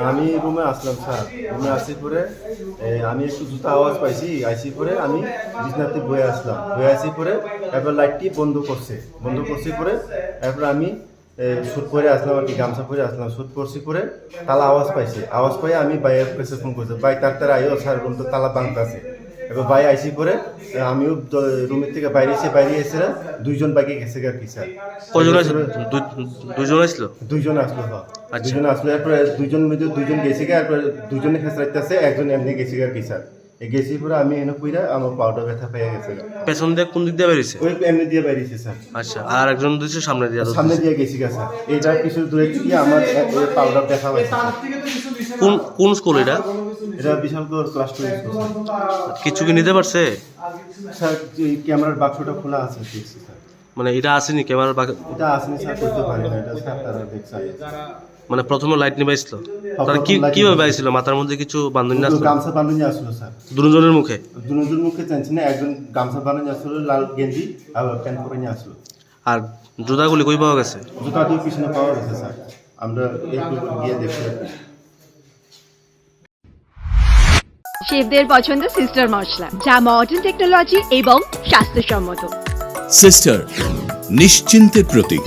আমি রুমে আসলাম স্যার, রুমে আসি পরে আমি একটু জুতা আওয়াজ পাইছি, আইসি পরে আমি বিছনাতে বয়ে আসলাম, বয়ে আসি পরে এরপর লাইটটি বন্ধ করছি পরে এরপর আমি সুট পরে আসলাম আর কি, গামছা পরে আসলাম, সুট পরছি পরে তালা আওয়াজ পাই আমি বাইরের কাছে ফোন করছি, ভাই তার আইও স্যার, রুম তো তালা বাংটা আছে। এবার ভাই আইসি পরে আমিও রুমের থেকে বাইরে এসে দুইজন বাইকে গেছে আর কি স্যার। কয়জন আসলো? দুইজন আসলো? দুইজন আসলো, হ্যাঁ আচ্ছা। দুইজন আসলো। এরপরে দুইজন গেছে গা, এরপরে দুইজনে খেসরাইতেছে, একজন এমনি গেছে আর কি স্যার। গেছি পরে আমি এনে কইরা আমার পাউডার ব্যথা পেয়ে গেছে। পেছন দিয়ে কোন দিক দিয়ে বেরিয়েছে? ওই এমনি দিয়ে বাইরেছে স্যার। আচ্ছা, আর একজন দিচ্ছে সামনে দিয়ে? সামনে দিয়ে গেছি গা স্যার, এইটার কিছু দূরে গিয়ে আমার পাউডার ব্যথা পাইছে। কোন স্কুল এটা? এটা বিশালগড় ক্লাস 2 স্কুল। কিছু কি নিতে পারছে স্যার ক্যামেরার বাক্সটা খোলা আছে দেখছি স্যার। মানে এটা আসেনি ক্যামেরার? এটা আসেনি স্যার, করতে পারি না এটা স্যার, তারা দেখছে। মানে প্রথমে লাইট নিবাইছিল, তারা কিভাবে পাইছিল? মাথার মধ্যে কিছু বান্ধনী আসলো? গামছা বান্ধনী আসলো স্যার দুজনের মুখে? দুজনের মুখে চাইছি না, একজন গামছা বান্ধনী আসলো, লাল গেঞ্জি আর প্যান্ট পরে নিয়ে আসলো। আর জুতাগুলি কই পাওয়া গেছে? জুতা দিয়ে পিছনে পাওয়া গেছে স্যার, আমরা একটু গিয়ে দেখি। শেফদের পছন্দ সিস্টার মশলা, যা মডার্ন টেকনোলজি এবং স্বাস্থ্যসম্মত। সিস্টার, নিশ্চিন্তের প্রতীক।